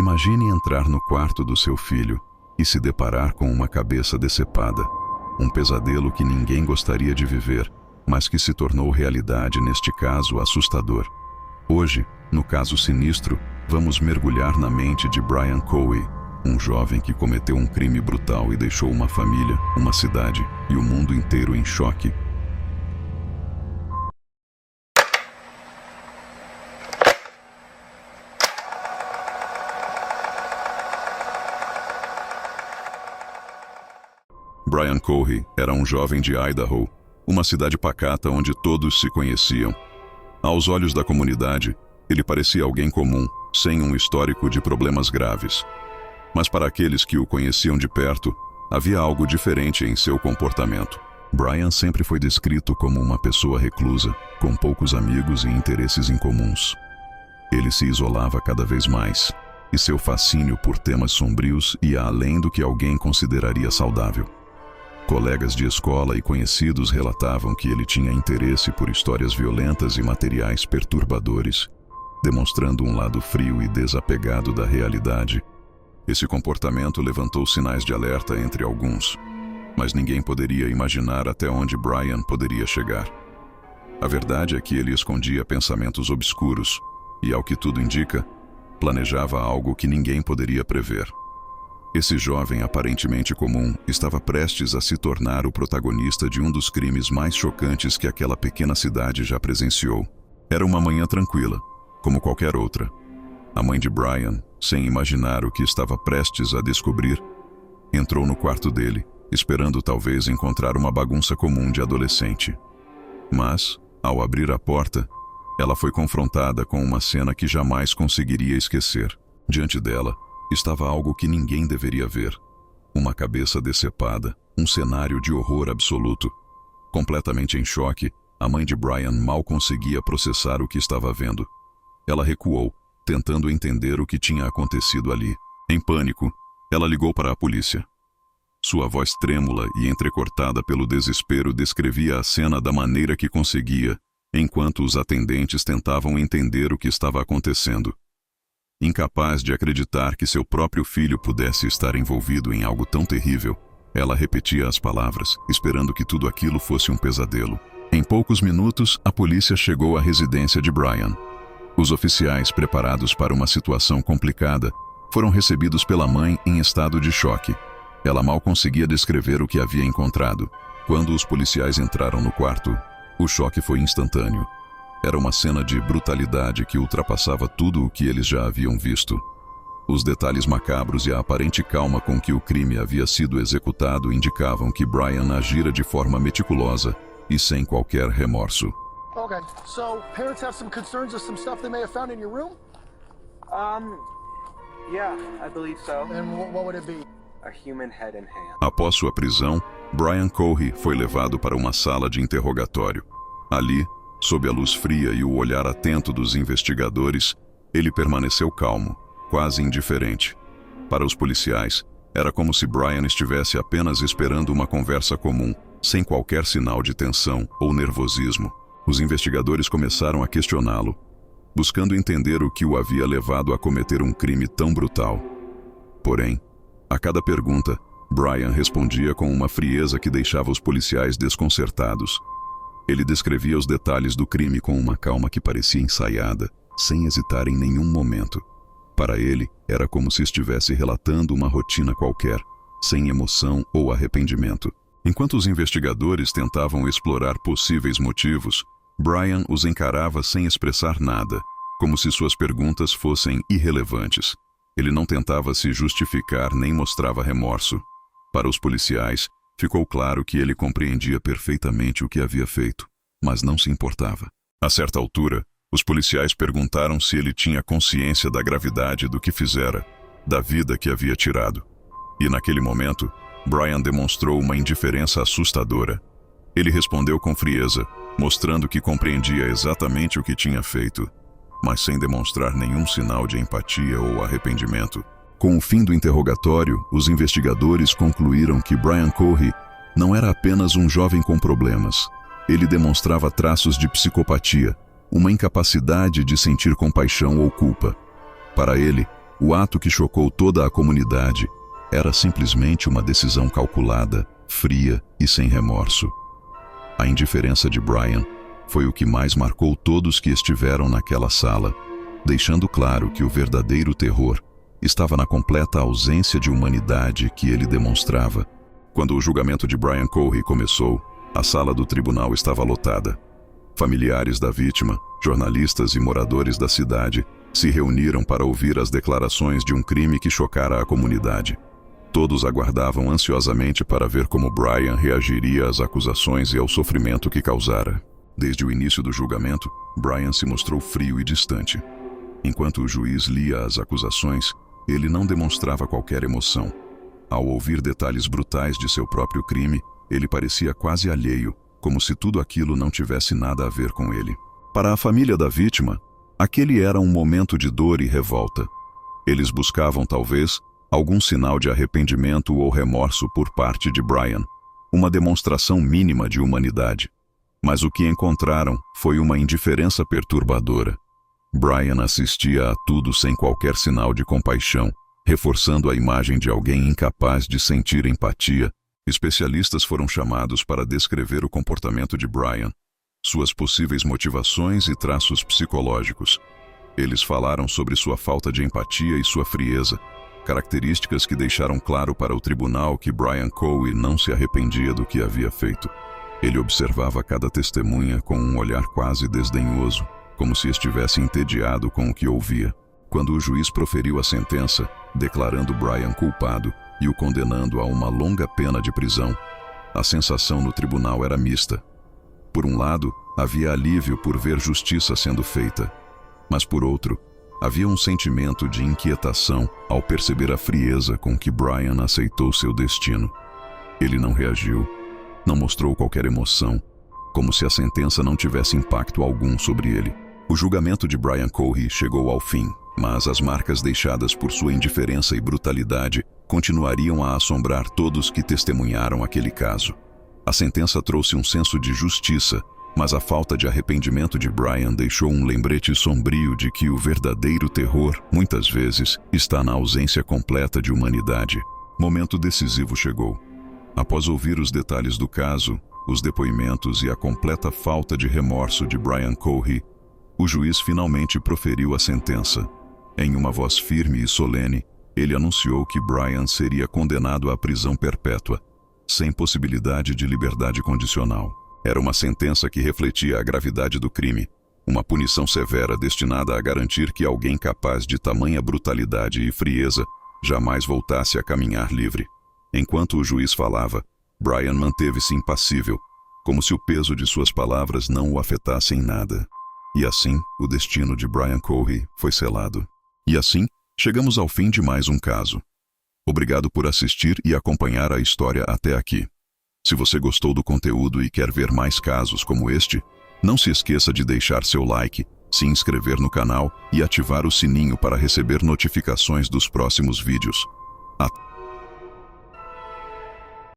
Imagine entrar no quarto do seu filho e se deparar com uma cabeça decepada. Um pesadelo que ninguém gostaria de viver, mas que se tornou realidade neste caso assustador. Hoje, no caso sinistro, vamos mergulhar na mente de Brian Cowie, um jovem que cometeu um crime brutal e deixou uma família, uma cidade e o mundo inteiro em choque. Brian Cowie era um jovem de Idaho, uma cidade pacata onde todos se conheciam. Aos olhos da comunidade, ele parecia alguém comum, sem um histórico de problemas graves. Mas para aqueles que o conheciam de perto, havia algo diferente em seu comportamento. Brian sempre foi descrito como uma pessoa reclusa, com poucos amigos e interesses incomuns. Ele se isolava cada vez mais, e seu fascínio por temas sombrios ia além do que alguém consideraria saudável. Colegas de escola e conhecidos relatavam que ele tinha interesse por histórias violentas e materiais perturbadores, demonstrando um lado frio e desapegado da realidade. Esse comportamento levantou sinais de alerta entre alguns, mas ninguém poderia imaginar até onde Brian poderia chegar. A verdade é que ele escondia pensamentos obscuros e, ao que tudo indica, planejava algo que ninguém poderia prever. Esse jovem aparentemente comum estava prestes a se tornar o protagonista de um dos crimes mais chocantes que aquela pequena cidade já presenciou. Era uma manhã tranquila, como qualquer outra. A mãe de Brian, sem imaginar o que estava prestes a descobrir, entrou no quarto dele, esperando talvez encontrar uma bagunça comum de adolescente. Mas, ao abrir a porta, ela foi confrontada com uma cena que jamais conseguiria esquecer. Diante dela, estava algo que ninguém deveria ver. Uma cabeça decepada, um cenário de horror absoluto. Completamente em choque, a mãe de Brian mal conseguia processar o que estava vendo. Ela recuou, tentando entender o que tinha acontecido ali. Em pânico, ela ligou para a polícia. Sua voz trêmula e entrecortada pelo desespero descrevia a cena da maneira que conseguia, enquanto os atendentes tentavam entender o que estava acontecendo. Incapaz de acreditar que seu próprio filho pudesse estar envolvido em algo tão terrível, ela repetia as palavras, esperando que tudo aquilo fosse um pesadelo. Em poucos minutos, a polícia chegou à residência de Brian. Os oficiais, preparados para uma situação complicada, foram recebidos pela mãe em estado de choque. Ela mal conseguia descrever o que havia encontrado. Quando os policiais entraram no quarto, o choque foi instantâneo. Era uma cena de brutalidade que ultrapassava tudo o que eles já haviam visto. Os detalhes macabros e a aparente calma com que o crime havia sido executado indicavam que Brian agira de forma meticulosa e sem qualquer remorso. Okay, so parents have some concerns of some stuff they may have found in your room? Yeah, I believe so. And what would it be? A human head and hand. Após sua prisão, Brian Cowie foi levado para uma sala de interrogatório. Ali, sob a luz fria e o olhar atento dos investigadores, ele permaneceu calmo, quase indiferente. Para os policiais, era como se Brian estivesse apenas esperando uma conversa comum, sem qualquer sinal de tensão ou nervosismo. Os investigadores começaram a questioná-lo, buscando entender o que o havia levado a cometer um crime tão brutal. Porém, a cada pergunta, Brian respondia com uma frieza que deixava os policiais desconcertados. Ele descrevia os detalhes do crime com uma calma que parecia ensaiada, sem hesitar em nenhum momento. Para ele, era como se estivesse relatando uma rotina qualquer, sem emoção ou arrependimento. Enquanto os investigadores tentavam explorar possíveis motivos, Brian os encarava sem expressar nada, como se suas perguntas fossem irrelevantes. Ele não tentava se justificar nem mostrava remorso. Para os policiais, ficou claro que ele compreendia perfeitamente o que havia feito, mas não se importava. A certa altura, os policiais perguntaram se ele tinha consciência da gravidade do que fizera, da vida que havia tirado. E naquele momento, Brian demonstrou uma indiferença assustadora. Ele respondeu com frieza, mostrando que compreendia exatamente o que tinha feito, mas sem demonstrar nenhum sinal de empatia ou arrependimento. Com o fim do interrogatório, os investigadores concluíram que Brian Cowie não era apenas um jovem com problemas. Ele demonstrava traços de psicopatia, uma incapacidade de sentir compaixão ou culpa. Para ele, O ato que chocou toda a comunidade era simplesmente uma decisão calculada, fria e sem remorso. A indiferença de Brian foi o que mais marcou todos que estiveram naquela sala, deixando claro que o verdadeiro terror estava na completa ausência de humanidade que ele demonstrava. Quando o julgamento de Brian Cory começou, a sala do tribunal estava lotada. Familiares da vítima, jornalistas e moradores da cidade se reuniram para ouvir as declarações de um crime que chocara a comunidade. Todos aguardavam ansiosamente para ver como Brian reagiria às acusações e ao sofrimento que causara. Desde o início do julgamento, Brian se mostrou frio e distante. Enquanto o juiz lia as acusações, ele não demonstrava qualquer emoção. Ao ouvir detalhes brutais de seu próprio crime, ele parecia quase alheio, como se tudo aquilo não tivesse nada a ver com ele. Para a família da vítima, aquele era um momento de dor e revolta. Eles buscavam, talvez, algum sinal de arrependimento ou remorso por parte de Brian, uma demonstração mínima de humanidade. Mas o que encontraram foi uma indiferença perturbadora. Brian assistia a tudo sem qualquer sinal de compaixão, reforçando a imagem de alguém incapaz de sentir empatia. Especialistas foram chamados para descrever o comportamento de Brian, suas possíveis motivações e traços psicológicos. Eles falaram sobre sua falta de empatia e sua frieza, características que deixaram claro para o tribunal que Brian Cory não se arrependia do que havia feito. Ele observava cada testemunha com um olhar quase desdenhoso, como se estivesse entediado com o que ouvia. Quando o juiz proferiu a sentença, declarando Brian culpado e o condenando a uma longa pena de prisão, a sensação no tribunal era mista. Por um lado, havia alívio por ver justiça sendo feita, mas por outro, havia um sentimento de inquietação ao perceber a frieza com que Brian aceitou seu destino. Ele não reagiu, não mostrou qualquer emoção, como se a sentença não tivesse impacto algum sobre ele. O julgamento de Brian Cory chegou ao fim, mas as marcas deixadas por sua indiferença e brutalidade continuariam a assombrar todos que testemunharam aquele caso. A sentença trouxe um senso de justiça, mas a falta de arrependimento de Brian deixou um lembrete sombrio de que o verdadeiro terror, muitas vezes, está na ausência completa de humanidade. Momento decisivo chegou. Após ouvir os detalhes do caso, os depoimentos e a completa falta de remorso de Brian Cory, o juiz finalmente proferiu a sentença. Em uma voz firme e solene, ele anunciou que Brian seria condenado à prisão perpétua, sem possibilidade de liberdade condicional. Era uma sentença que refletia a gravidade do crime, uma punição severa destinada a garantir que alguém capaz de tamanha brutalidade e frieza jamais voltasse a caminhar livre. Enquanto o juiz falava, Brian manteve-se impassível, como se o peso de suas palavras não o afetasse em nada. E assim, o destino de Brian Cory foi selado. E assim, chegamos ao fim de mais um caso. Obrigado por assistir e acompanhar a história até aqui. Se você gostou do conteúdo e quer ver mais casos como este, não se esqueça de deixar seu like, se inscrever no canal e ativar o sininho para receber notificações dos próximos vídeos.